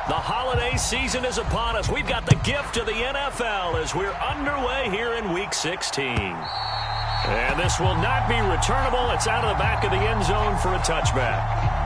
The holiday season is upon us. We've got the gift of the NFL as we're underway here in Week 16. And this will not be returnable. It's out of the back of the end zone for a touchback.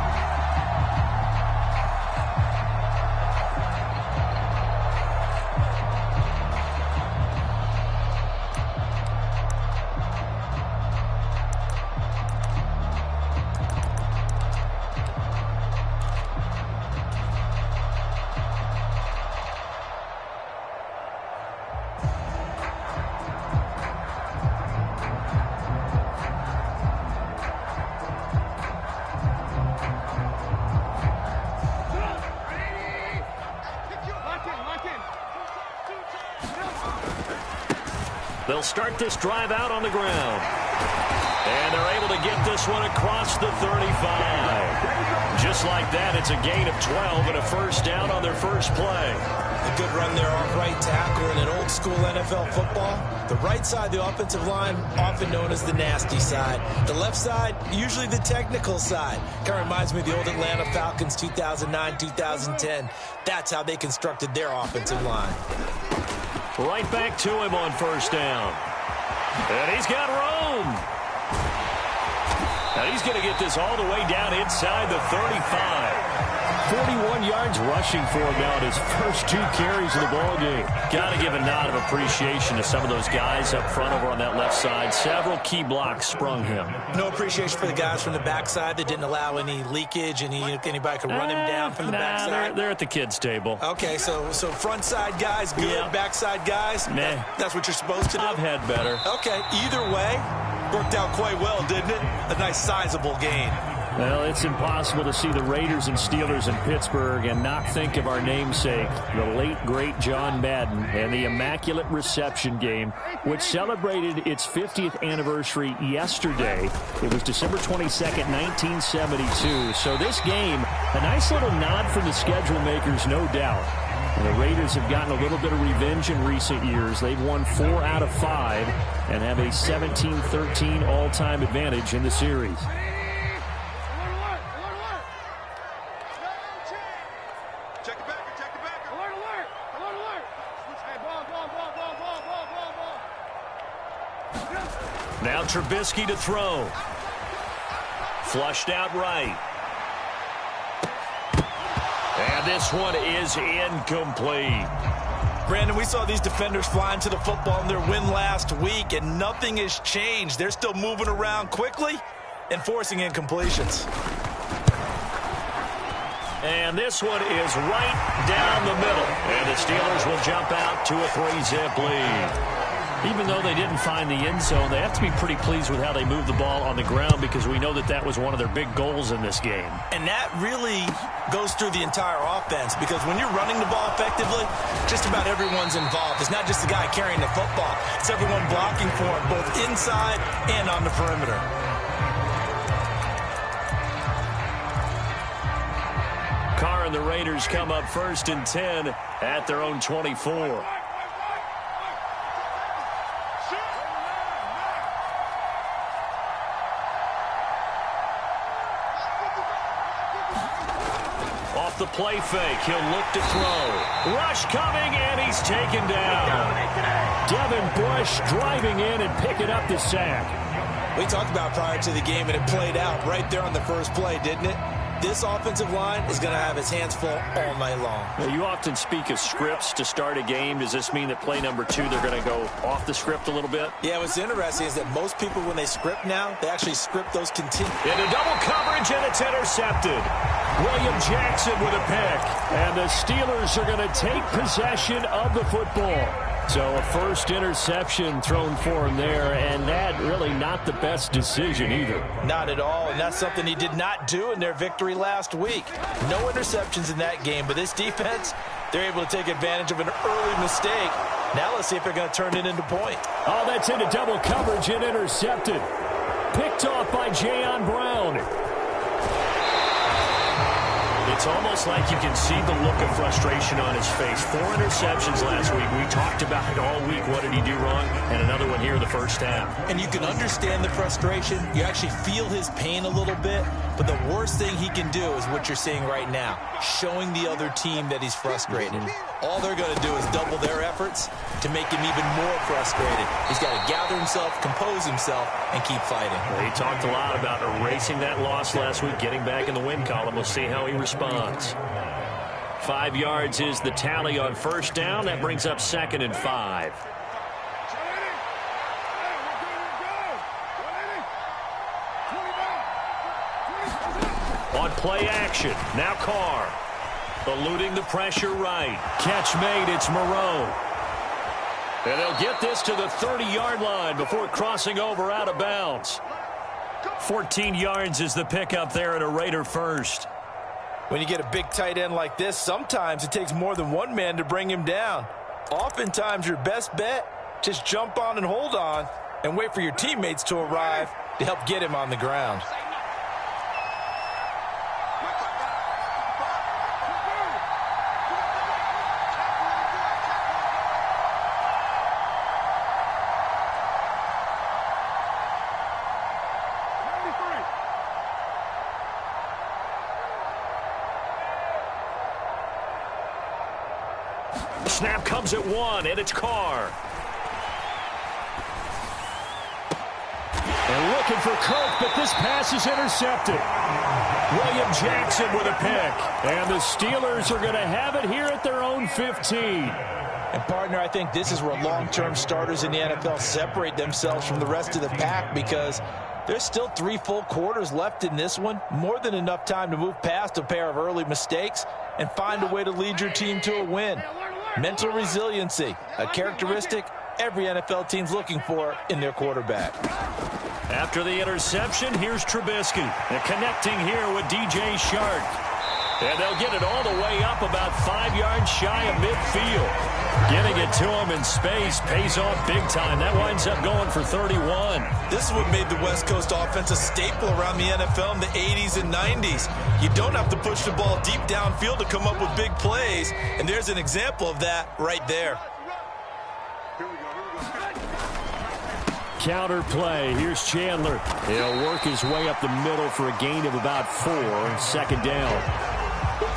They'll start this drive out on the ground. And they're able to get this one across the 35. Just like that, it's a gain of 12 and a first down on their first play. A good run there off right tackle in an old-school NFL football. The right side, the offensive line, often known as the nasty side. The left side, usually the technical side. Kind of reminds me of the old Atlanta Falcons 2009-2010. That's how they constructed their offensive line. Right back to him on first down. And he's got room. Now he's going to get this all the way down inside the 35. 41 yards rushing for him now at his first 2 carries of the ball game. Got to give a nod of appreciation to some of those guys up front over on that left side. Several key blocks sprung him. No appreciation for the guys from the backside that didn't allow any leakage, and anybody could run him down from the backside. They're at the kids' table. Okay, so front side guys good, yeah. Backside guys, nah. That's what you're supposed to do? I've had better. Okay, either way, worked out quite well, didn't it? A nice sizable gain. Well, it's impossible to see the Raiders and Steelers in Pittsburgh and not think of our namesake, the late, great John Madden, and the Immaculate Reception game, which celebrated its 50th anniversary yesterday. It was December 22nd, 1972. So this game, a nice little nod from the schedule makers, no doubt. And the Raiders have gotten a little bit of revenge in recent years. They've won 4 out of 5 and have a 17-13 all-time advantage in the series. Now Trubisky to throw. Flushed out right. And this one is incomplete. Brandon, we saw these defenders flying to the football in their win last week, and nothing has changed. They're still moving around quickly and forcing incompletions. And this one is right down the middle. And the Steelers will jump out to a 3-zip lead. Even though they didn't find the end zone, they have to be pretty pleased with how they moved the ball on the ground, because we know that that was one of their big goals in this game. And that really goes through the entire offense, because when you're running the ball effectively, just about everyone's involved. It's not just the guy carrying the football. It's everyone blocking for him, both inside and on the perimeter. Carr and the Raiders come up 1st and 10 at their own 24. Off the play fake, he'll look to throw. Rush coming, and he's taken down. Devin Bush driving in and picking up the sack. We talked about prior to the game, and it played out right there on the first play, didn't it? This offensive line is going to have his hands full all night long. Well, you often speak of scripts to start a game. Does this mean that play number 2, they're going to go off the script a little bit? Yeah, what's interesting is that most people, when they script now, they actually script those continuous. Into double coverage, and it's intercepted. William Jackson with a pick. And the Steelers are going to take possession of the football. So a first interception thrown for him there, and that really not the best decision either. Not at all, and that's something he did not do in their victory last week. No interceptions in that game, but this defense, they're able to take advantage of an early mistake. Now let's see if they're going to turn it into point. Oh, that's into double coverage and intercepted. Picked off by Jayon Brown. It's almost like you can see the look of frustration on his face. 4 interceptions last week. We talked about it all week. What did he do wrong? And another one here in the first half. And you can understand the frustration. You actually feel his pain a little bit. But the worst thing he can do is what you're seeing right now, showing the other team that he's frustrated. All they're going to do is double their efforts to make him even more frustrated. He's got to gather himself, compose himself, and keep fighting. He talked a lot about erasing that loss last week, getting back in the win column. We'll see how he responds. 5 yards is the tally on first down. That brings up 2nd and 5. On play action, now Carr. Eluding the pressure right. Catch made, it's Moreau. And they'll get this to the 30-yard line before crossing over out of bounds. 14 yards is the pickup there at a Raider first. When you get a big tight end like this, sometimes it takes more than one man to bring him down. Oftentimes your best bet, just jump on and hold on and wait for your teammates to arrive to help get him on the ground. Snap comes at 1, and it's Carr. And looking for Kirk, but this pass is intercepted. William Jackson with a pick. And the Steelers are going to have it here at their own 15. And, partner, I think this is where long-term starters in the NFL separate themselves from the rest of the pack, because there's still 3 full quarters left in this one. More than enough time to move past a pair of early mistakes and find a way to lead your team to a win. Mental resiliency, a characteristic every NFL team's looking for in their quarterback. After the interception, here's Trubisky. And connecting here with DJ Shark. And they'll get it all the way up about 5 yards shy of midfield. Getting it to him in space pays off big time. That winds up going for 31. This is what made the West Coast offense a staple around the NFL in the 80s and 90s. You don't have to push the ball deep downfield to come up with big plays, and there's an example of that right there. Counter play. Here's Chandler. He'll work his way up the middle for a gain of about 4. 2nd down.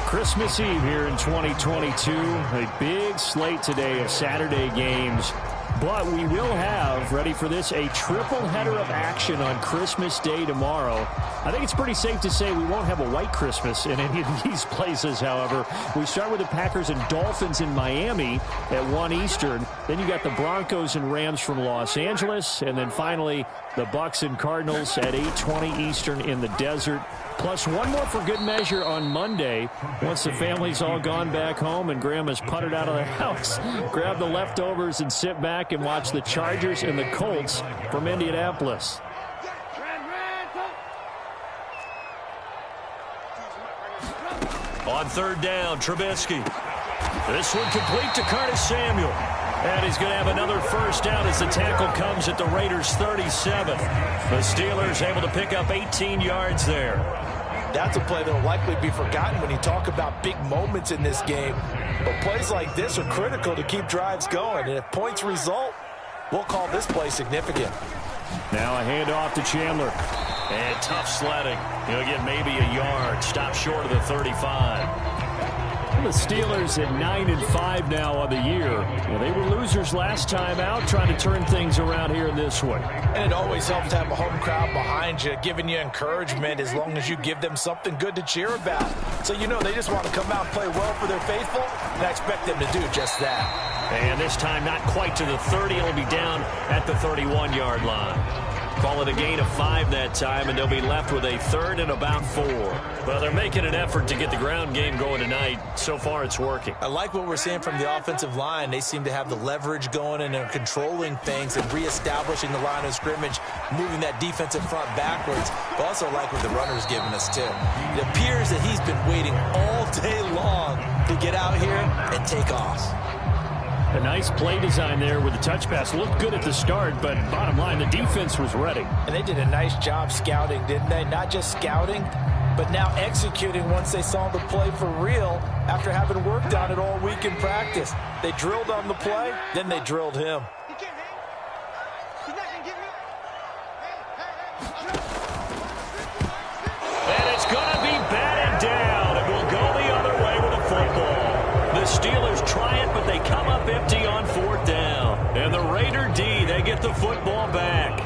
Christmas Eve here in 2022. A big slate today of Saturday games. But we will have, ready for this, a triple header of action on Christmas Day tomorrow. I think it's pretty safe to say we won't have a white Christmas in any of these places, however. We start with the Packers and Dolphins in Miami at 1 Eastern. Then you got the Broncos and Rams from Los Angeles. And then finally, the Bucs and Cardinals at 8:20 Eastern in the desert. Plus one more for good measure on Monday. Once the family's all gone back home and Grandma's puttered out of the house, grab the leftovers and sit back and watch the Chargers and the Colts from Indianapolis. On 3rd down, Trubisky. This one complete to Curtis Samuel. And he's going to have another first down as the tackle comes at the Raiders' 37th. The Steelers able to pick up 18 yards there. That's a play that will likely be forgotten when you talk about big moments in this game. But plays like this are critical to keep drives going. And if points result, we'll call this play significant. Now a handoff to Chandler. And tough sledding. He'll get maybe a yard. Stop short of the 35. The Steelers at 9-5 now on the year. Well, they were losers last time out, trying to turn things around here in this one. And it always helps to have a home crowd behind you, giving you encouragement as long as you give them something good to cheer about. So you know they just want to come out and play well for their faithful, and I expect them to do just that. And this time not quite to the 30. It'll be down at the 31-yard line. Call it a gain of 5 that time, and they'll be left with a 3rd and about 4. Well, they're making an effort to get the ground game going tonight. So far, it's working. I like what we're seeing from the offensive line. They seem to have the leverage going and are controlling things and reestablishing the line of scrimmage, moving that defensive front backwards. But also like what the runner's giving us, too. It appears that he's been waiting all day long to get out here and take off. A nice play design there with the touch pass. Looked good at the start, but bottom line, the defense was ready. And they did a nice job scouting, didn't they? Not just scouting, but now executing once they saw the play for real after having worked on it all week in practice. They drilled on the play, then they drilled him. And it's going to be batted down. It will go the other way with a football. The Steelers try it, but they come up empty on 4th down. And the Raider D, they get the football back.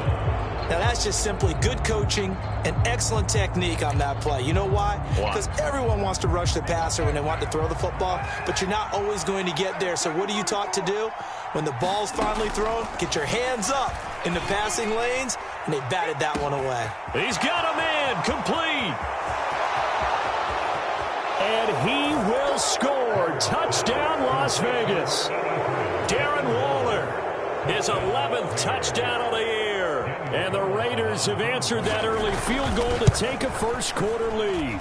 Now, that's just simply good coaching and excellent technique on that play. You know why? Because everyone wants to rush the passer when they want to throw the football, but you're not always going to get there. So what are you taught to do? When the ball's finally thrown, get your hands up in the passing lanes, and they batted that one away. He's got a man complete. And he will score. Touchdown, Las Vegas. Darren Waller, his 11th touchdown of the year. And the Raiders have answered that early field goal to take a first-quarter lead.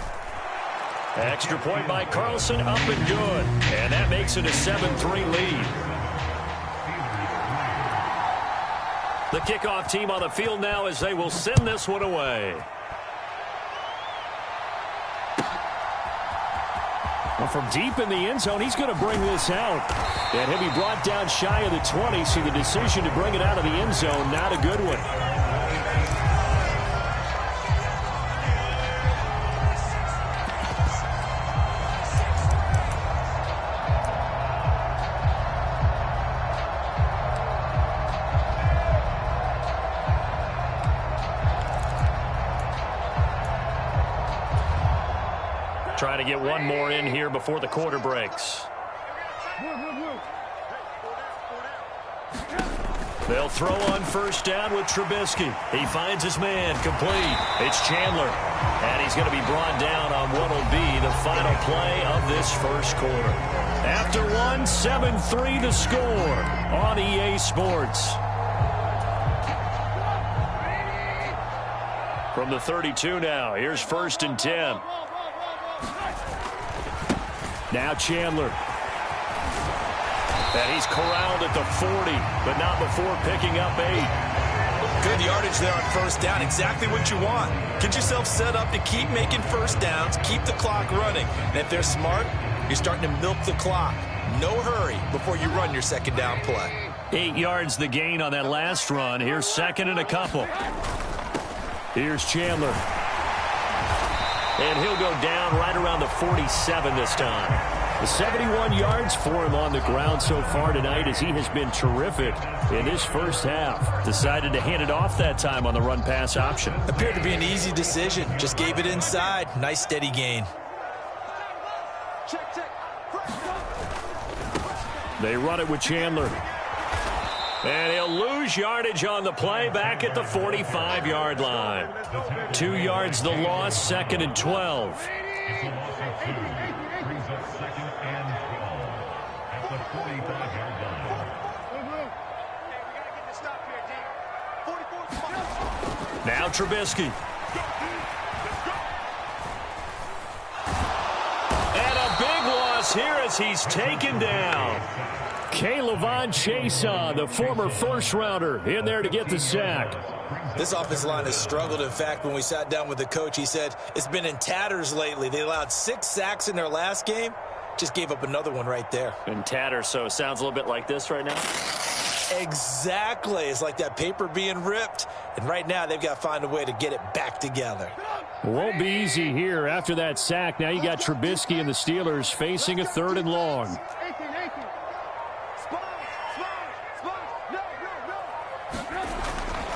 Extra point by Carlson, up and good. And that makes it a 7-3 lead. The kickoff team on the field now as they will send this one away. Well, from deep in the end zone, he's going to bring this out. And he'll be brought down shy of the 20, so the decision to bring it out of the end zone, not a good one. Trying to get one more in here before the quarter breaks. They'll throw on first down with Trubisky. He finds his man complete. It's Chandler. And he's going to be brought down on what will be the final play of this first quarter. After one, 7-3 the score on EA Sports. From the 32 now, here's 1st and 10. Now Chandler. And he's corralled at the 40, but not before picking up 8. Good yardage there on first down. Exactly what you want. Get yourself set up to keep making first downs, keep the clock running. And if they're smart, you're starting to milk the clock. No hurry before you run your second down play. 8 yards the gain on that last run. Here's 2nd and a couple. Here's Chandler. And he'll go down right around the 47 this time. The 71 yards for him on the ground so far tonight as he has been terrific in this first half. Decided to hand it off that time on the run-pass option. Appeared to be an easy decision. Just gave it inside. Nice steady gain. They run it with Chandler. And he'll lose yardage on the play back at the 45-yard line. 2 yards the loss, 2nd and 12. Now Trubisky. And a big loss here as he's taken down. K'Lavon Chaisson, the former first-rounder, in there to get the sack. This offensive line has struggled. In fact, when we sat down with the coach, he said it's been in tatters lately. They allowed 6 sacks in their last game. Just gave up another one right there. In tatters, so it sounds a little bit like this right now? Exactly. It's like that paper being ripped. And right now, they've got to find a way to get it back together. It won't be easy here after that sack. Now you got Trubisky and the Steelers facing a 3rd and long.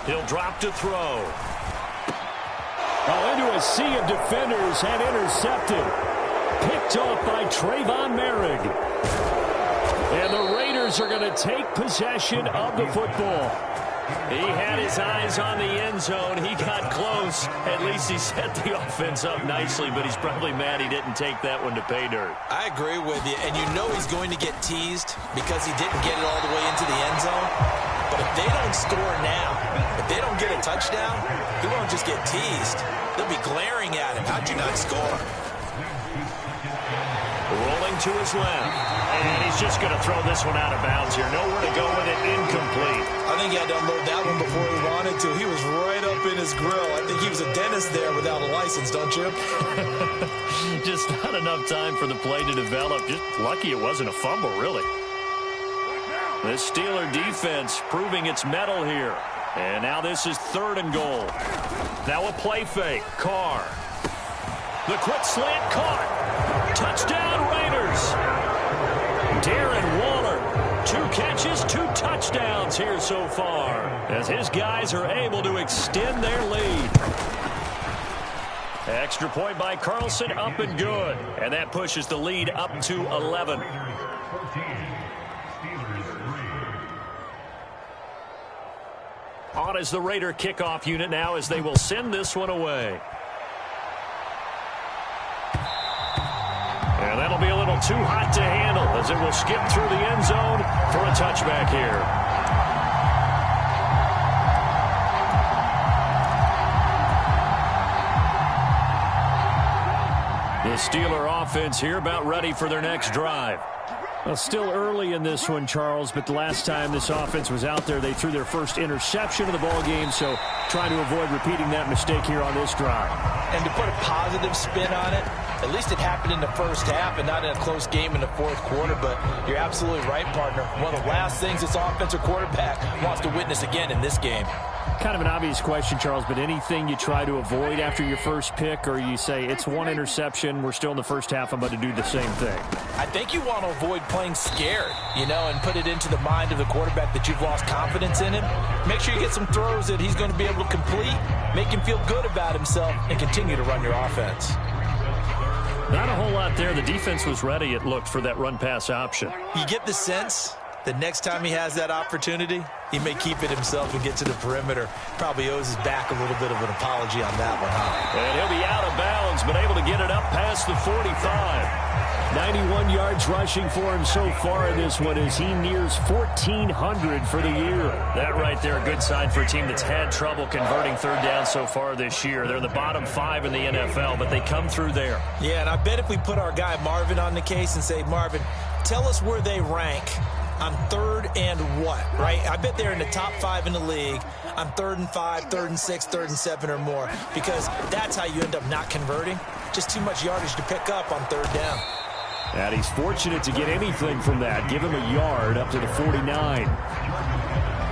He'll drop to throw. Oh, into a sea of defenders and intercepted. Picked off by Trayvon Merrick. And the Raiders are going to take possession of the football. He had his eyes on the end zone. He got close. At least he set the offense up nicely, but he's probably mad he didn't take that one to pay dirt. I agree with you, and you know he's going to get teased because he didn't get it all the way into the end zone. But if they don't score now, if they don't get a touchdown, he won't just get teased. They'll be glaring at him. How'd you not score? Rolling to his left. And he's just going to throw this one out of bounds here. Nowhere to go with it. Incomplete. I think he had to unload that one before he wanted to. He was right up in his grill. I think he was a dentist there without a license, don't you? Just not enough time for the play to develop. Just lucky it wasn't a fumble, really. The Steeler defense proving its mettle here. And now this is 3rd and goal. Now a play fake. Carr. The quick slant caught. Touchdown Raiders. Darren Waller. 2 catches, 2 touchdowns here so far, as his guys are able to extend their lead. Extra point by Carlson, up and good. And that pushes the lead up to 11. On is the Raider kickoff unit now as they will send this one away. And that'll be a little too hot to handle as it will skip through the end zone for a touchback here. The Steeler offense here about ready for their next drive. Well, still early in this one, Charles, but the last time this offense was out there, they threw their first interception of the ball game, so trying to avoid repeating that mistake here on this drive. And to put a positive spin on it, at least it happened in the first half and not in a close game in the 4th quarter, but you're absolutely right, partner. One of the last things this offensive quarterback wants to witness again in this game. Kind of an obvious question, Charles, but anything you try to avoid after your first pick, or you say it's 1 interception, we're still in the first half, I'm about to do the same thing? I think you want to avoid playing scared, and put it into the mind of the quarterback that you've lost confidence in him. Make sure you get some throws that he's going to be able to complete, make him feel good about himself, and continue to run your offense. Not a whole lot there. The defense was ready, it looked, for that run-pass option. You get the sense that next time he has that opportunity, he may keep it himself and get to the perimeter. Probably owes his back a little bit of an apology on that one, huh? And he'll be out of bounds, but able to get it up past the 45. 91 yards rushing for him so far in this one as he nears 1,400 for the year. That right there, a good sign for a team that's had trouble converting 3rd down so far this year. They're in the bottom 5 in the NFL, but they come through there. Yeah, and I bet if we put our guy Marvin on the case and say, Marvin, tell us where they rank on 3rd and what, right? I bet they're in the top 5 in the league on 3rd and 5, 3rd and 6, 3rd and 7 or more, because that's how you end up not converting. Just too much yardage to pick up on 3rd down. And he's fortunate to get anything from that. Give him a yard up to the 49.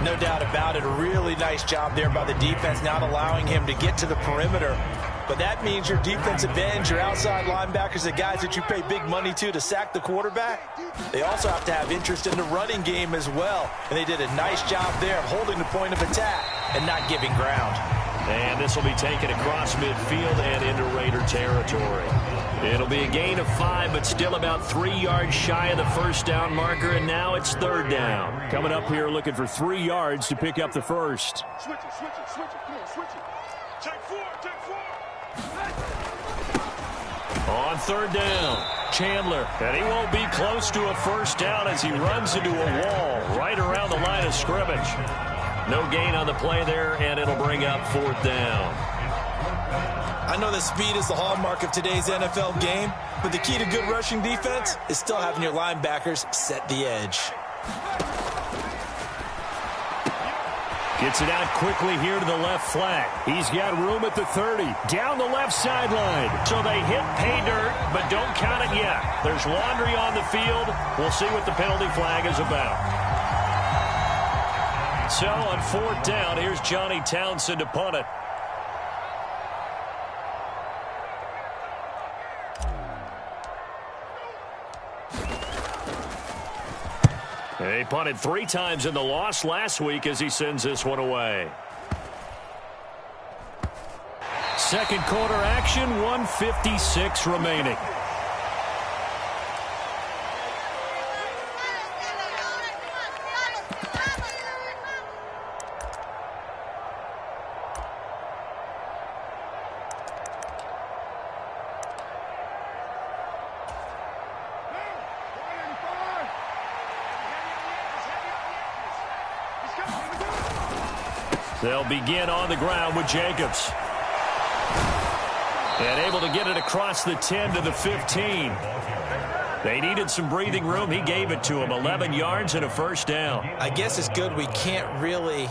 No doubt about it. A really nice job there by the defense, not allowing him to get to the perimeter. But that means your defensive ends, your outside linebackers, the guys that you pay big money to sack the quarterback, they also have to have interest in the running game as well. And they did a nice job there of holding the point of attack and not giving ground. And this will be taken across midfield and into Raider territory. It'll be a gain of 5, but still about 3 yards shy of the first down marker, and now it's 3rd down. Coming up here looking for 3 yards to pick up the first. Switch it. Come on, switch it. Take 4. On 3rd down, Chandler, and he won't be close to a first down as he runs into a wall right around the line of scrimmage. No gain on the play there, and it'll bring up 4th down. I know that speed is the hallmark of today's NFL game, but the key to good rushing defense is still having your linebackers set the edge. Gets it out quickly here to the left flat. He's got room at the 30. Down the left sideline. So they hit pay dirt, but don't count it yet. There's laundry on the field. We'll see what the penalty flag is about. So on 4th down, here's Johnny Townsend to punt it. He punted 3 times in the loss last week as he sends this one away. Second quarter action, 1:56 remaining. They'll begin on the ground with Jacobs. And able to get it across the 10 to the 15. They needed some breathing room. He gave it to them. 11 yards and a first down. I guess it's good we can't really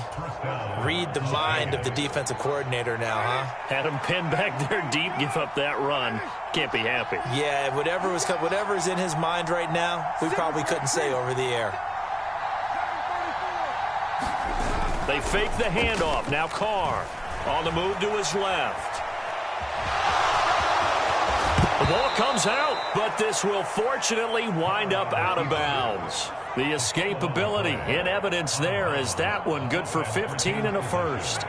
read the mind of the defensive coordinator now, huh? Had him pinned back there deep, give up that run. Can't be happy. Yeah, whatever's in his mind right now, we probably couldn't say over the air. They fake the handoff. Now Carr on the move to his left. The ball comes out, but this will fortunately wind up out of bounds. The escapability in evidence there as that one good for 15 and a first.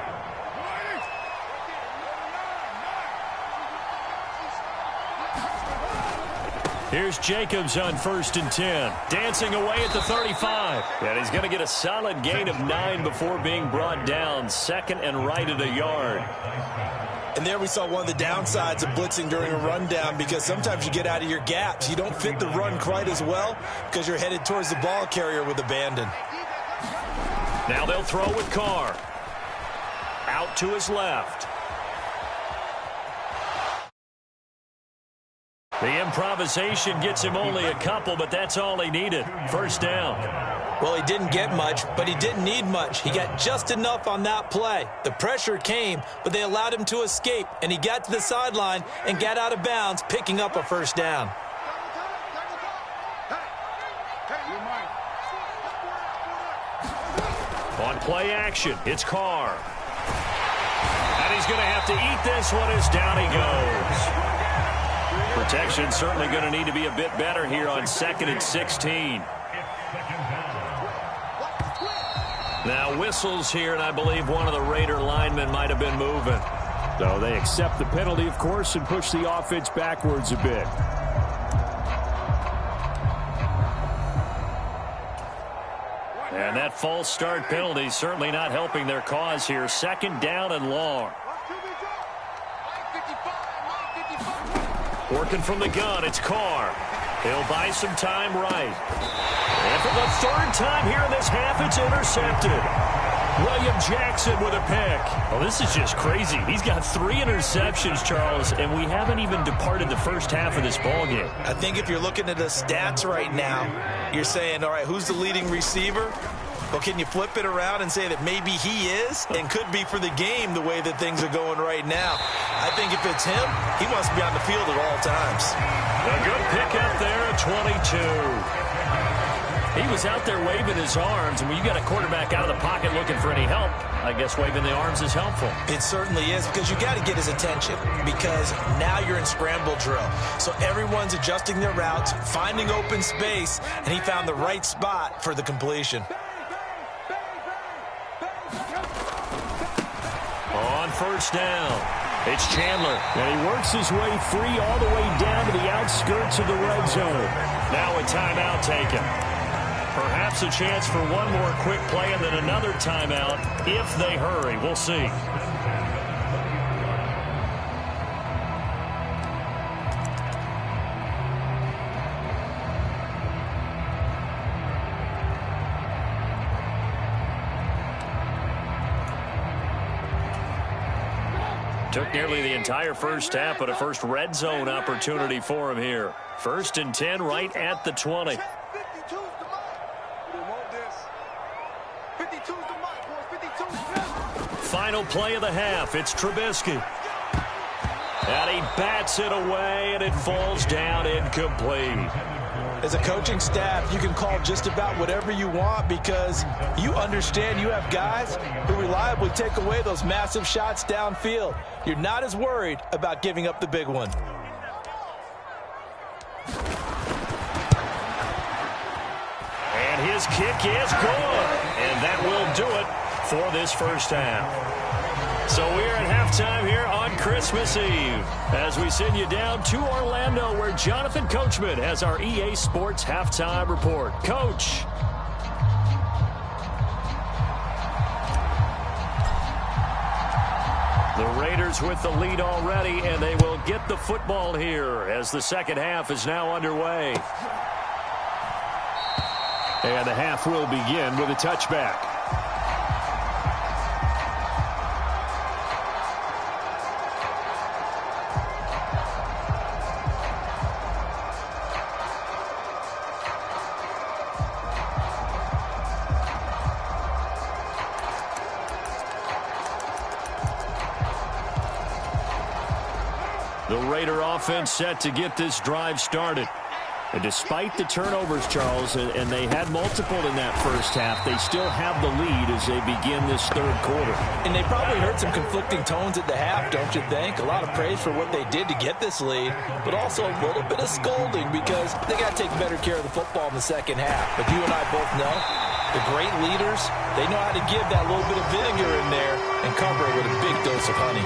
Here's Jacobs on 1st and 10. Dancing away at the 35. And he's going to get a solid gain of 9 before being brought down. 2nd and right at a yard. And there we saw one of the downsides of blitzing during a rundown, because sometimes you get out of your gaps. You don't fit the run quite as well because you're headed towards the ball carrier with abandon. Now they'll throw with Carr. Out to his left. The improvisation gets him only a couple, but that's all he needed. First down. Well, he didn't get much, but he didn't need much. He got just enough on that play. The pressure came, but they allowed him to escape, and he got to the sideline and got out of bounds, picking up a first down. On play action, it's Carr. And he's going to have to eat this one as down he goes. Protection certainly going to need to be a bit better here on 2nd and 16. Now whistles here, and I believe one of the Raider linemen might have been moving. So they accept the penalty, of course, and push the offense backwards a bit. And that false start penalty certainly not helping their cause here. 2nd down and long. Working from the gun, it's Carr. He'll buy some time right. And for the 3rd time here in this half, it's intercepted. William Jackson with a pick. Well, this is just crazy. He's got 3 interceptions, Charles, and we haven't even departed the first half of this ballgame. I think if you're looking at the stats right now, you're saying, all right, who's the leading receiver? Well, can you flip it around and say that maybe he is and could be for the game the way that things are going right now? I think if it's him, he wants to be on the field at all times. A good pickup there at 22. He was out there waving his arms, and when you got a quarterback out of the pocket looking for any help, I guess waving the arms is helpful. It certainly is, because you got to get his attention, because now you're in scramble drill. So everyone's adjusting their routes, finding open space, and he found the right spot for the completion. On 1st down, it's Chandler. And he works his way free all the way down to the outskirts of the red zone. Now a timeout taken. Perhaps a chance for one more quick play and then another timeout if they hurry. We'll see. Took nearly the entire first half, but a first red zone opportunity for him here. 1st and 10 right at the 20. Final play of the half. It's Trubisky. And he bats it away, and it falls down incomplete. As a coaching staff, you can call just about whatever you want, because you understand you have guys who reliably take away those massive shots downfield. You're not as worried about giving up the big one. And his kick is good. And that will do it for this first half. So we're at halftime here on Christmas Eve as we send you down to Orlando, where Jonathan Coachman has our EA Sports halftime report. Coach. The Raiders with the lead already, and they will get the football here as the second half is now underway. And the half will begin with a touchback. The Raider offense set to get this drive started. And despite the turnovers, Charles, and they had multiple in that first half, they still have the lead as they begin this third quarter. And they probably heard some conflicting tones at the half, don't you think? A lot of praise for what they did to get this lead, but also a little bit of scolding because they got to take better care of the football in the second half. But you and I both know the great leaders, they know how to give that little bit of vinegar in there and cover it with a big dose of honey.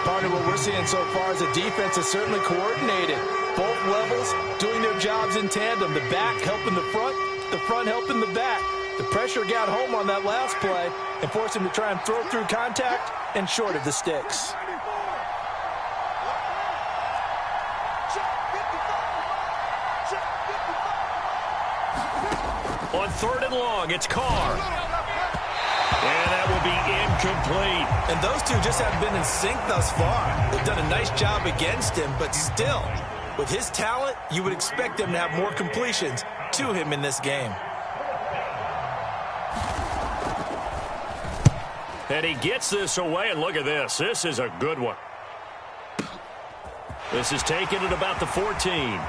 Partner, what we're seeing so far is the defense is certainly coordinated. Both levels doing their jobs in tandem. The back helping the front helping the back. The pressure got home on that last play and forced him to try and throw through contact and short of the sticks. On 3rd and long, it's Carr. And that will be incomplete. And those two just haven't been in sync thus far. They've done a nice job against him, but still, with his talent, you would expect him to have more completions to him in this game. And he gets this away, and look at this. This is a good one. This is taken at about the 14.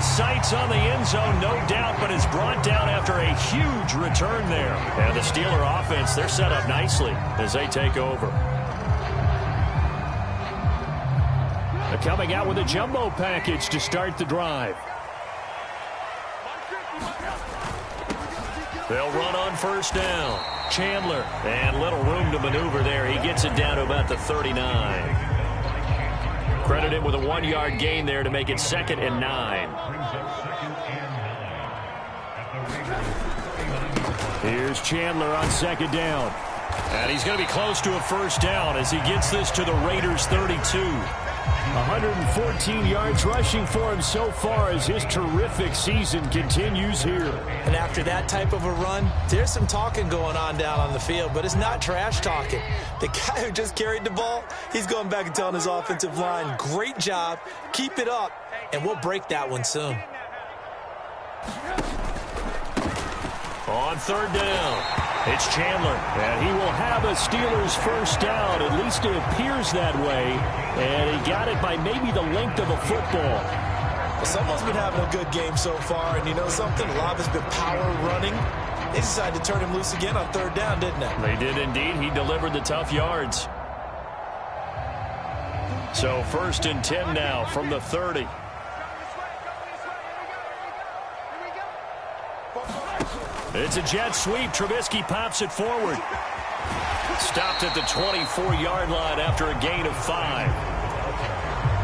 Sights on the end zone, no doubt, but is brought down after a huge return there. And the Steeler offense, they're set up nicely as they take over. They're coming out with a jumbo package to start the drive. They'll run on 1st down. Chandler, and little room to maneuver there. He gets it down to about the 39. Credit him with a 1-yard gain there to make it 2nd and 9. Here's Chandler on 2nd down. And he's going to be close to a 1st down as he gets this to the Raiders' 32. 114 yards rushing for him so far as his terrific season continues here. And after that type of a run, there's some talking going on down on the field, but it's not trash talking. The guy who just carried the ball, he's going back and telling his offensive line, great job, keep it up, and we'll break that one soon. On 3rd down, it's Chandler, and he will have a Steelers 1st down. At least it appears that way, and he got it by maybe the length of a football. Well, someone's been having a good game so far, and you know something? A lot has been power running. They decided to turn him loose again on 3rd down, didn't they? They did indeed. He delivered the tough yards. So 1st and 10 now from the 30. It's a jet sweep. Trubisky pops it forward. Stopped at the 24-yard line after a gain of 5.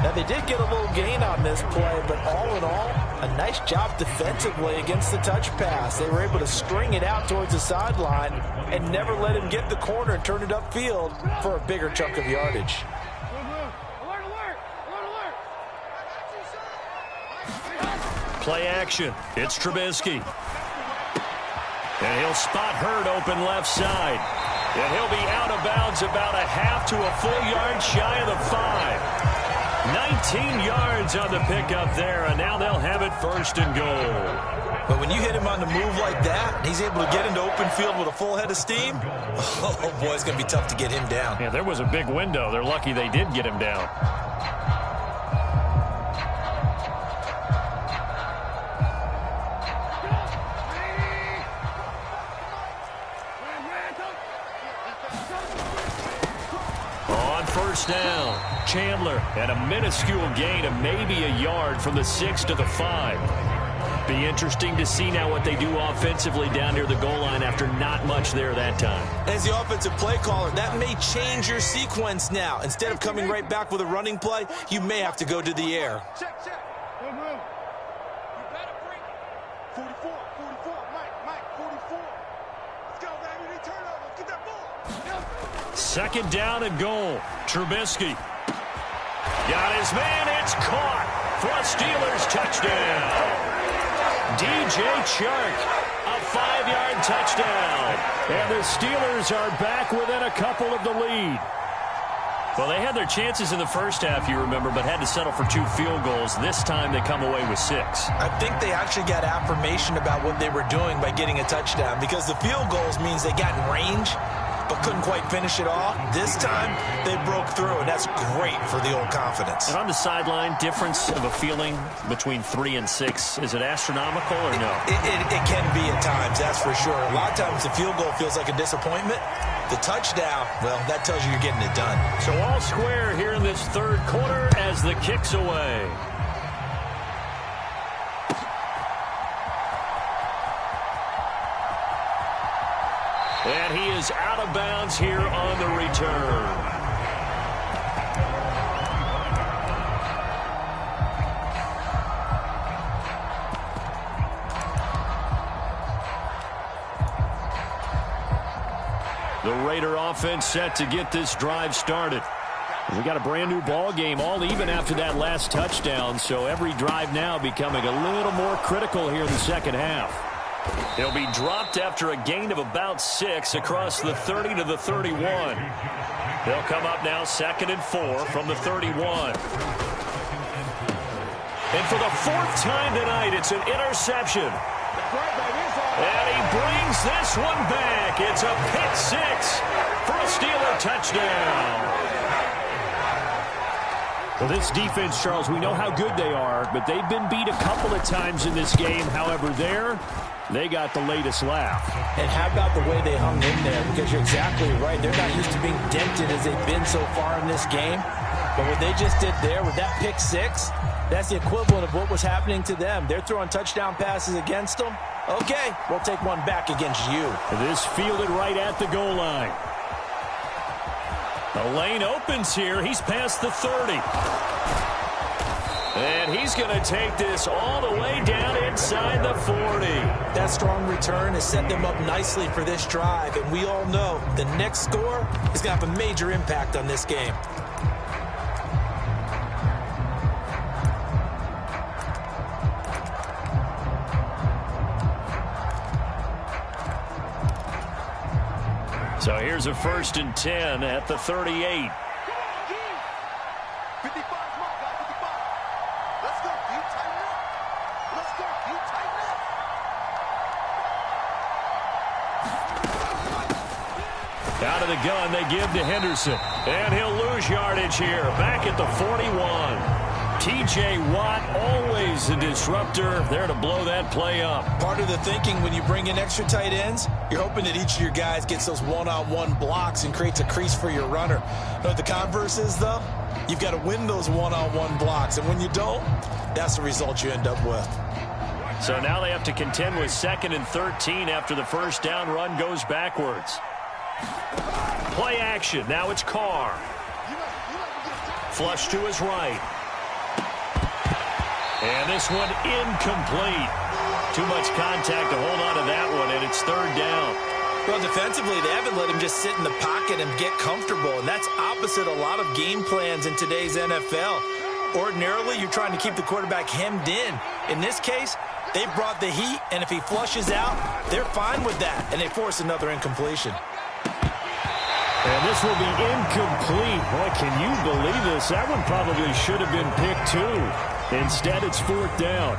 Now, they did get a little gain on this play, but all in all, a nice job defensively against the touch pass. They were able to string it out towards the sideline and never let him get the corner and turn it upfield for a bigger chunk of yardage. Play action. It's Trubisky. And he'll spot Hurd open left side. And he'll be out of bounds about a half to a full yard shy of the 5. 19 yards on the pickup there, and now they'll have it 1st and goal. But when you hit him on the move like that, he's able to get into open field with a full head of steam, oh boy, it's going to be tough to get him down. Yeah, there was a big window. They're lucky they did get him down. On 1st down, Chandler, and a minuscule gain of maybe a yard from the 6 to the 5. Be interesting to see now what they do offensively down near the goal line after not much there that time. As the offensive play caller, that may change your sequence now. Instead of coming right back with a running play, you may have to go to the air. Check. You better bring 44, Mike, 44. Let's go, baby. They turn over. Get that ball. 2nd down and goal. Trubisky. Got his man. It's caught for a Steelers touchdown. DJ Chark, a 5-yard touchdown. And the Steelers are back within a couple of the lead. Well, they had their chances in the first half, you remember, but had to settle for 2 field goals. This time they come away with 6. I think they actually got affirmation about what they were doing by getting a touchdown, because the field goals means they got in range but couldn't quite finish it off. This time they broke through, and that's great for the old confidence. And on the sideline, difference of a feeling between 3 and 6, is it astronomical or no? It can be at times, that's for sure. A lot of times the field goal feels like a disappointment. The touchdown, well, that tells you you're getting it done. So all square here in this third quarter as the kick's away. And he is out of bounds here on the return. The Raider offense set to get this drive started. We got a brand new ball game, all even after that last touchdown, so every drive now becoming a little more critical here in the second half. He'll be dropped after a gain of about 6 across the 30 to the 31. They'll come up now 2nd and 4 from the 31. And for the 4th time tonight, it's an interception. And he brings this one back. It's a pick 6 for a Steeler touchdown. Well, this defense, Charles, we know how good they are, but they've been beat a couple of times in this game. However, they got the latest laugh. And how about the way they hung in there? Because you're exactly right. They're not used to being dented as they've been so far in this game. But what they just did there with that pick 6, that's the equivalent of what was happening to them. They're throwing touchdown passes against them. Okay, we'll take one back against you. This fielded right at the goal line. The lane opens here. He's past the 30. And he's going to take this all the way down inside the 40. That strong return has set them up nicely for this drive. And we all know the next score is going to have a major impact on this game. So here's a 1st and 10 at the 38. Out of the gun, they give to Henderson. And he'll lose yardage here. Back at the 41. T.J. Watt, always a disruptor, there to blow that play up. Part of the thinking when you bring in extra tight ends, you're hoping that each of your guys gets those one-on-one blocks and creates a crease for your runner. You know what the converse is, though? You've got to win those one-on-one blocks, and when you don't, that's the result you end up with. So now they have to contend with 2nd and 13 after the first down run goes backwards. Play action. Now it's Carr. Flush to his right. And this one incomplete. Too much contact to hold on to that one, and it's 3rd down. Well, defensively, they haven't let him just sit in the pocket and get comfortable, and that's opposite a lot of game plans in today's NFL. Ordinarily, you're trying to keep the quarterback hemmed in. In this case, they brought the heat, and if he flushes out, they're fine with that, and they force another incompletion. And this will be incomplete. Boy, can you believe this? That one probably should have been picked too. Instead, it's 4th down.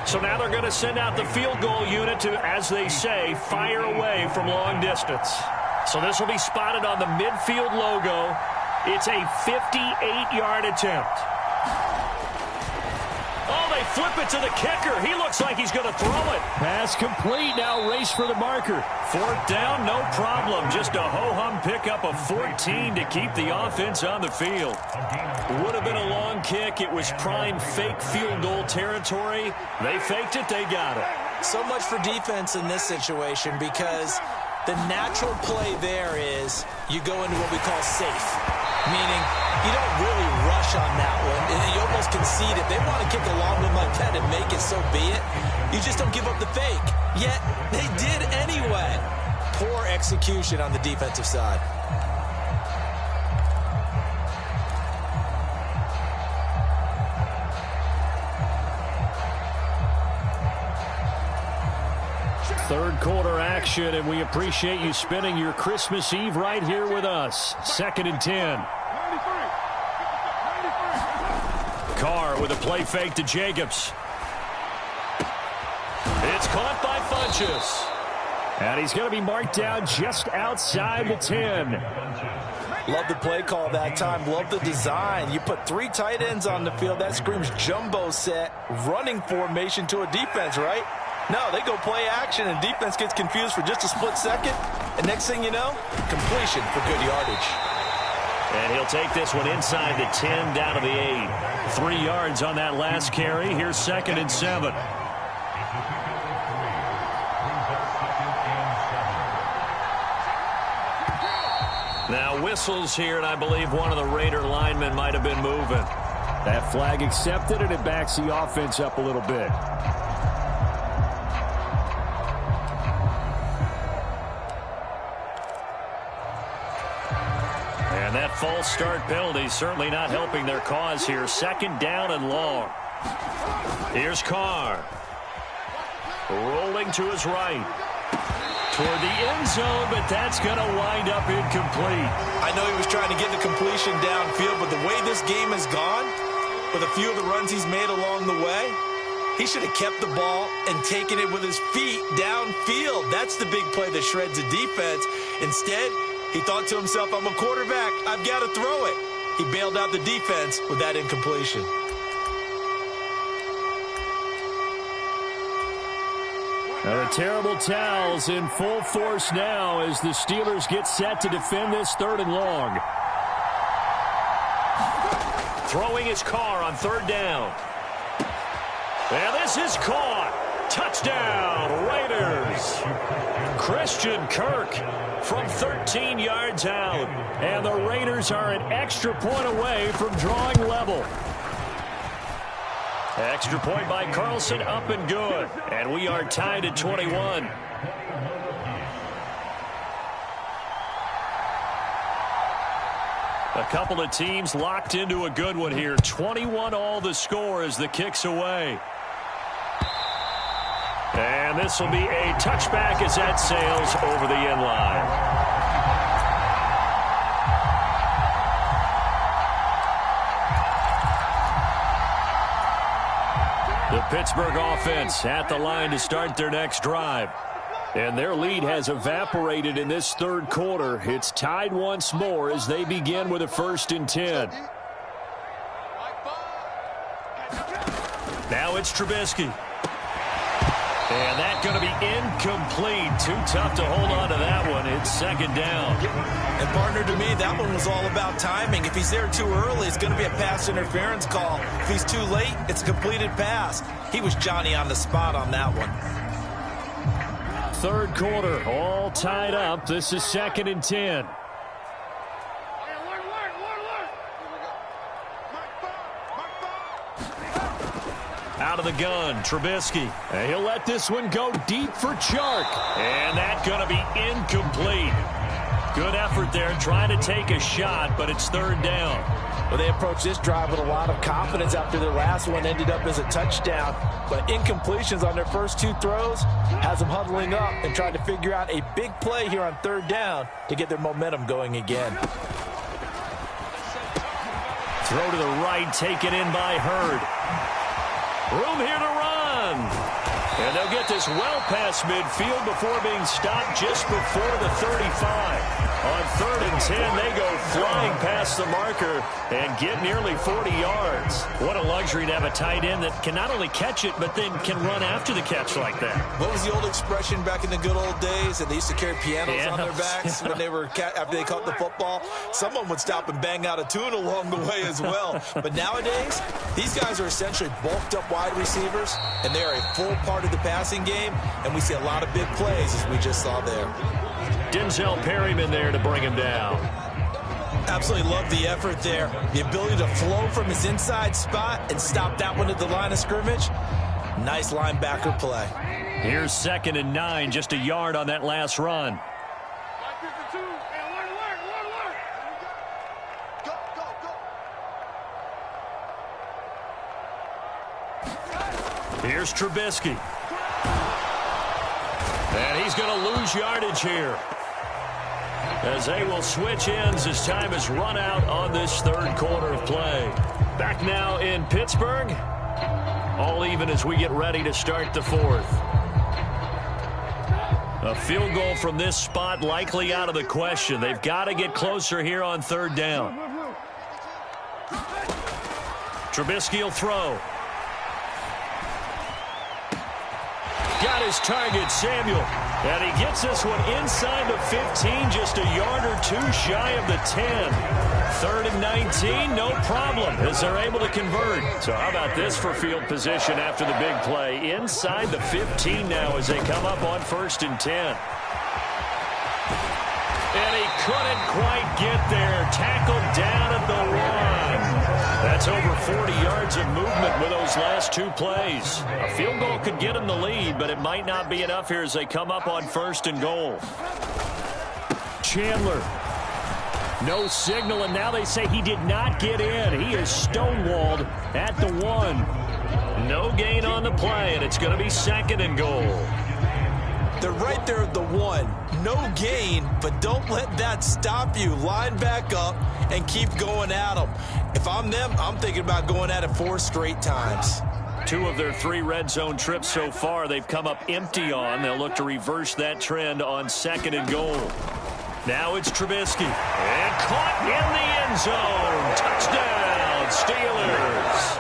So now they're going to send out the field goal unit to, as they say, fire away from long distance. So this will be spotted on the midfield logo. It's a 58-yard attempt. Oh, they flip it to the kicker. He looks like he's going to throw it. Pass complete. Now race for the marker. 4th down, no problem. Just a ho-hum pickup of 14 to keep the offense on the field. Would have been a long kick. It was prime fake field goal territory. They faked it. They got it. So much for defense in this situation, because the natural play there is you go into what we call safe, meaning you don't really rush on that one. You almost concede. If they want to kick a long one like that and make it, so be it. You just don't give up the fake. Yet they did anyway. Poor execution on the defensive side. Third quarter action, and we appreciate you spending your Christmas Eve right here with us. 2nd and 10. Carr with a play fake to Jacobs. It's caught by Funchess. And he's going to be marked down just outside the 10. Love the play call that time. Love the design. You put 3 tight ends on the field. That screams jumbo set, running formation to a defense, right? No, they go play action, and defense gets confused for just a split second. And next thing you know, completion for good yardage. And he'll take this one inside the 10 down to the 8. 3 yards on that last carry. Here's 2nd and 7. Now whistles here, and I believe one of the Raider linemen might have been moving. That flag accepted, and it backs the offense up a little bit. And that false start penalty certainly not helping their cause here. 2nd down and long. Here's Carr. Rolling to his right. Toward the end zone, but that's going to wind up incomplete. I know he was trying to get the completion downfield, but the way this game has gone, with a few of the runs he's made along the way, he should have kept the ball and taken it with his feet downfield. That's the big play that shreds the defense. Instead, he thought to himself, I'm a quarterback, I've got to throw it. He bailed out the defense with that incompletion. Now the terrible towels in full force now as the Steelers get set to defend this 3rd and long. Throwing his Carr on 3rd down. And this is caught. Touchdown, Raiders. Christian Kirk from 13 yards out. And the Raiders are an extra point away from drawing level. Extra point by Carlson, up and good. And we are tied at 21. A couple of teams locked into a good one here. 21 all the score as the kick's away. And this will be a touchback as that sails over the end line. The Pittsburgh offense at the line to start their next drive. And their lead has evaporated in this 3rd quarter. It's tied once more as they begin with a 1st and 10. Now it's Trubisky. And that's going to be incomplete. Too tough to hold on to that one. It's 2nd down. And partner, to me, that one was all about timing. If he's there too early, it's going to be a pass interference call. If he's too late, it's a completed pass. He was Johnny on the spot on that one. 3rd quarter, all tied up. This is 2nd and 10. Out of the gun, Trubisky. And he'll let this one go deep for Chark. And that's going to be incomplete. Good effort there, trying to take a shot, but it's 3rd down. Well, they approached this drive with a lot of confidence after their last one ended up as a touchdown. But incompletions on their first 2 throws has them huddling up and trying to figure out a big play here on 3rd down to get their momentum going again. Throw to the right, taken in by Hurd. Room here to run. And they'll get this well past midfield before being stopped just before the 35. On 3rd and 10, they go flying past the marker and get nearly 40 yards. What a luxury to have a tight end that can not only catch it, but then can run after the catch like that. What was the old expression back in the good old days? That they used to carry pianos on their backs when they were after they caught the football. Someone would stop and bang out a tune along the way as well. But nowadays, these guys are essentially bulked up wide receivers, and they are a full part of the passing game, and we see a lot of big plays as we just saw there. Denzel Perryman there to bring him down. Absolutely love the effort there. The ability to flow from his inside spot and stop that one at the line of scrimmage. Nice linebacker play. Here's 2nd and 9, just a yard on that last run. Here's Trubisky. And he's going to lose yardage here, as they will switch ends as time has run out on this third quarter of play. Back now in Pittsburgh. All even as we get ready to start the fourth. A field goal from this spot likely out of the question. They've got to get closer here on third down. Trubisky will throw. Got his target, Samuel. And he gets this one inside the 15, just a yard or two shy of the 10. 3rd and 19, no problem, as they're able to convert. So how about this for field position after the big play? Inside the 15 now as they come up on 1st and 10. And he couldn't quite get there. Tackled down at the 1. That's over 40 yards of movement with those last two plays. A field goal could get him the lead, but it might not be enough here as they come up on 1st and goal. Chandler. No signal, and now they say he did not get in. He is stonewalled at the 1. No gain on the play, and it's going to be 2nd and goal. They're right there at the 1. No gain, but don't let that stop you. Line back up and keep going at them. If I'm them, I'm thinking about going at it 4 straight times. 2 of their 3 red zone trips so far, they've come up empty on. They'll look to reverse that trend on 2nd and goal. Now it's Trubisky. And caught in the end zone. Touchdown, Steelers.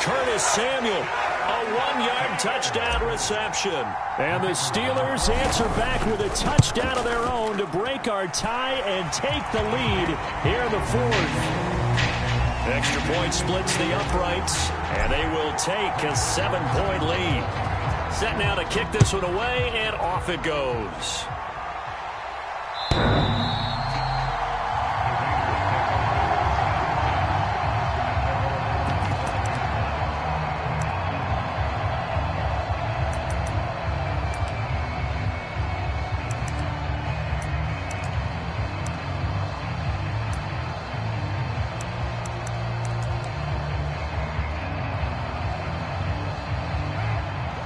Curtis Samuel, a 1-yard touchdown reception. And the Steelers answer back with a touchdown of their own to break our tie and take the lead here in the 4th. Extra point splits the uprights, and they will take a 7-point lead. Set now to kick this one away, and off it goes.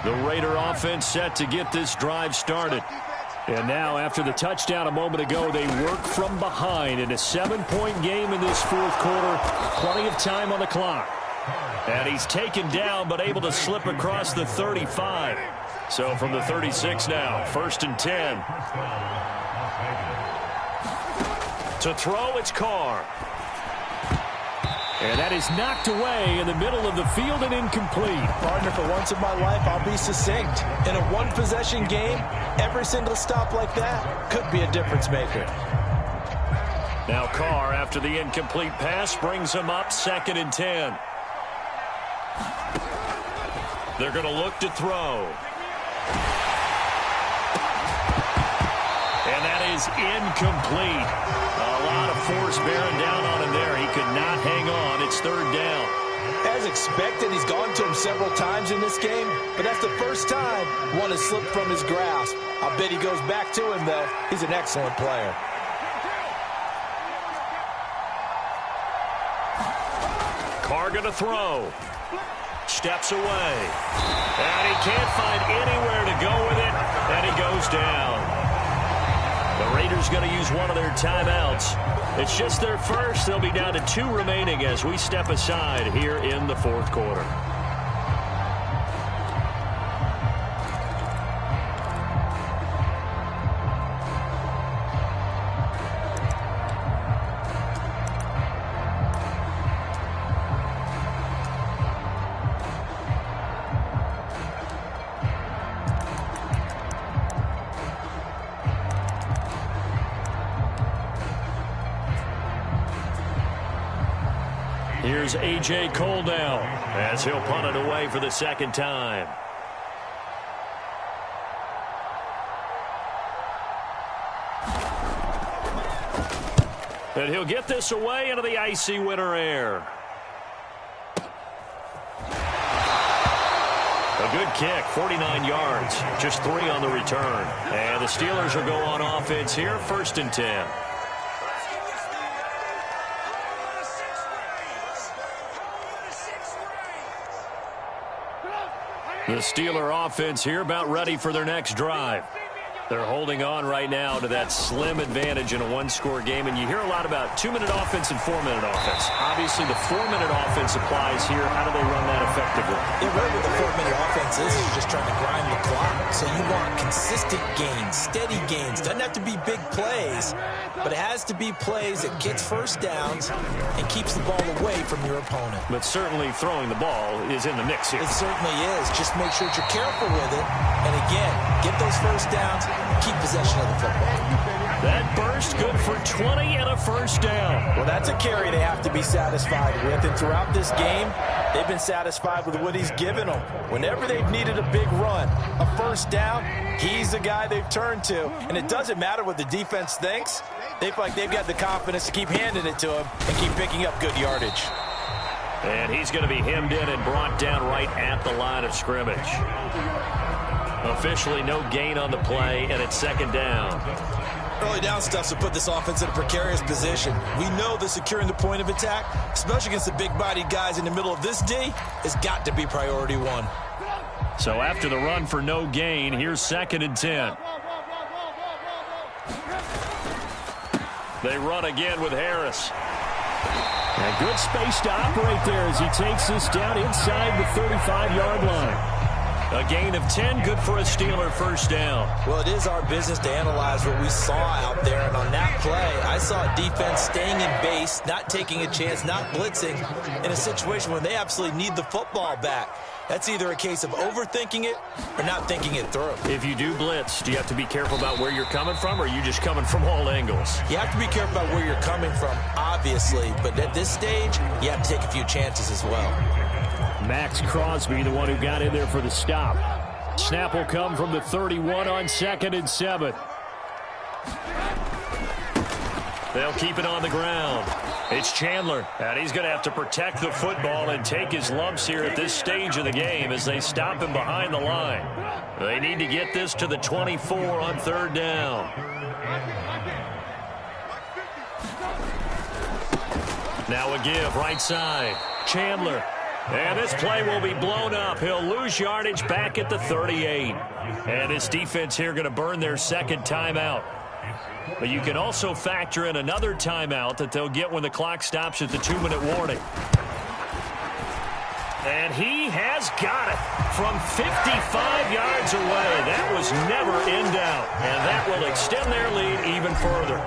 The Raider offense set to get this drive started. And now, after the touchdown a moment ago, they work from behind in a 7-point game in this 4th quarter. Plenty of time on the clock. And he's taken down, but able to slip across the 35. So from the 36 now, 1st and 10. To throw, it's Carr. And that is knocked away in the middle of the field and incomplete. Partner, for once in my life, I'll be succinct. In a 1-possession game, every single stop like that could be a difference maker. Now Carr, after the incomplete pass, brings him up 2nd and 10. They're going to look to throw. And that is incomplete. A lot of force bearing down on him there. He could not hang on. It's 3rd down. As expected, he's gone to him several times in this game, but that's the first time one has slipped from his grasp. I bet he goes back to him, though. He's an excellent player. Carr going to throw. Steps away. And he can't find anywhere to go with it, and he goes down. The Raiders going to use one of their timeouts. It's just their first. They'll be down to 2 remaining as we step aside here in the 4th quarter. Here's A.J. Cole now as he'll punt it away for the 2nd time. And he'll get this away into the icy winter air. A good kick, 49 yards, just 3 on the return. And the Steelers will go on offense here, 1st and 10. The Steeler offense here about ready for their next drive. They're holding on right now to that slim advantage in a one-score game, and you hear a lot about 2-minute offense and 4-minute offense. Obviously, the 4-minute offense applies here. How do they run that effectively? Yeah, really what the 4-minute offense is just trying to grind the clock. So you want consistent gains, steady gains. Doesn't have to be big plays, but it has to be plays that gets first downs and keeps the ball away from your opponent. But certainly throwing the ball is in the mix here. It certainly is. Just make sure that you're careful with it. And again, get those first downs. Keep possession of the football. That burst good for 20 and a first down. Well, that's a carry they have to be satisfied with. And throughout this game, they've been satisfied with what he's given them. Whenever they've needed a big run, a first down, he's the guy they've turned to. And it doesn't matter what the defense thinks. They feel like they've got the confidence to keep handing it to him and keep picking up good yardage. And he's going to be hemmed in and brought down right at the line of scrimmage. Officially no gain on the play, and it's second down. Early down stuff to put this offense in a precarious position. We know that securing the point of attack, especially against the big-bodied guys in the middle of this D, has got to be priority one. So after the run for no gain, here's second and 10. They run again with Harris. And good space to operate there as he takes this down inside the 35-yard line. A gain of 10, good for a Steeler first down. Well, it is our business to analyze what we saw out there. And on that play, I saw a defense staying in base, not taking a chance, not blitzing, in a situation where they absolutely need the football back. That's either a case of overthinking it or not thinking it through. If you do blitz, do you have to be careful about where you're coming from, or are you just coming from all angles? You have to be careful about where you're coming from, obviously. But at this stage, you have to take a few chances as well. Max Crosby, the one who got in there for the stop. Snap will come from the 31 on second and 7. They'll keep it on the ground. It's Chandler, and he's going to have to protect the football and take his lumps here at this stage of the game as they stop him behind the line. They need to get this to the 24 on third down. Now a give, right side. Chandler. And this play will be blown up. He'll lose yardage back at the 38. And this defense here going to burn their second timeout. But you can also factor in another timeout that they'll get when the clock stops at the 2-minute warning. And he has got it from 55 yards away. That was never in doubt. And that will extend their lead even further.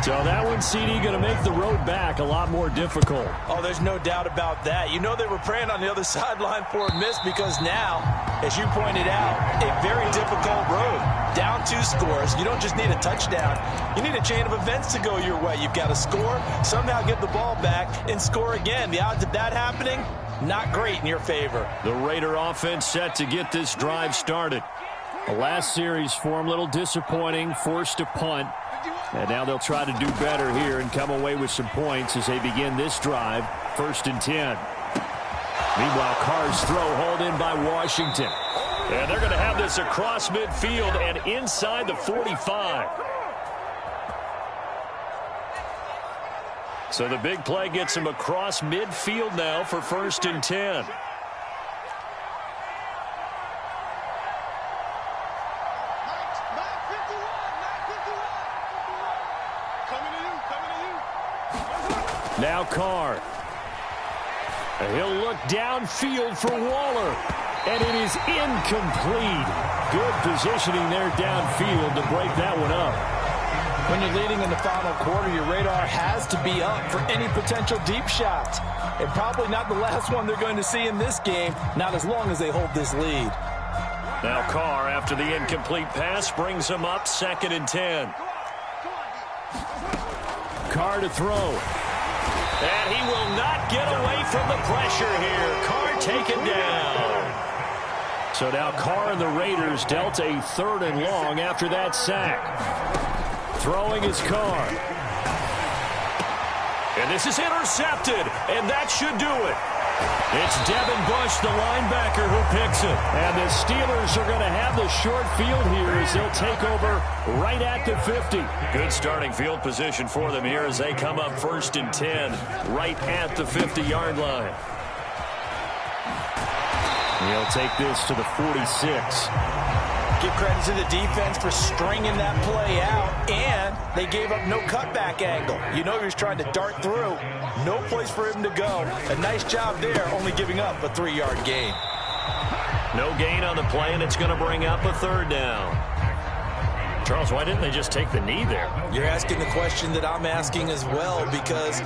So that one, CD, going to make the road back a lot more difficult. Oh, there's no doubt about that. You know they were praying on the other sideline for a miss because now, as you pointed out, a very difficult road. Down 2 scores. You don't just need a touchdown. You need a chain of events to go your way. You've got to score, somehow get the ball back, and score again. The odds of that happening, not great in your favor. The Raider offense set to get this drive started. The last series for him, a little disappointing, forced to punt. And now they'll try to do better here and come away with some points as they begin this drive, first and 10. Meanwhile, Carr's throw hauled in by Washington. And they're going to have this across midfield and inside the 45. So the big play gets him across midfield now for first and 10. Now Carr. And he'll look downfield for Waller. And it is incomplete. Good positioning there downfield to break that one up. When you're leading in the final quarter, your radar has to be up for any potential deep shots. And probably not the last one they're going to see in this game, not as long as they hold this lead. Now Carr, after the incomplete pass, brings him up second and 10. Carr to throw. And he will not get away from the pressure here. Carr taken down. So now Carr and the Raiders dealt a third and long after that sack. Throwing his Carr. And this is intercepted, and that should do it. It's Devin Bush, the linebacker, who picks it. And the Steelers are going to have the short field here as they'll take over right at the 50. Good starting field position for them here as they come up first and 10, right at the 50-yard line. He'll take this to the 46. Give credit to the defense for stringing that play out, and they gave up no cutback angle. You know he was trying to dart through. No place for him to go. A nice job there, only giving up a 3-yard gain. No gain on the play, and it's going to bring up a 3rd down. Charles, why didn't they just take the knee there? You're asking the question that I'm asking as well, because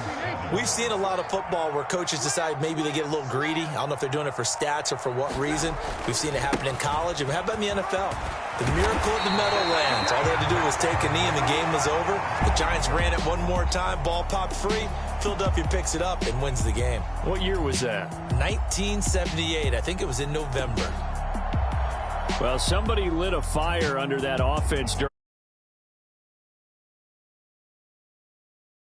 we've seen a lot of football where coaches decide maybe they get a little greedy. I don't know if they're doing it for stats or for what reason. We've seen it happen in college. And how about in the NFL? The miracle of the Meadowlands. All they had to do was take a knee and the game was over. The Giants ran it one more time. Ball popped free. Philadelphia picks it up and wins the game. What year was that? 1978. I think it was in November. Well, somebody lit a fire under that offense.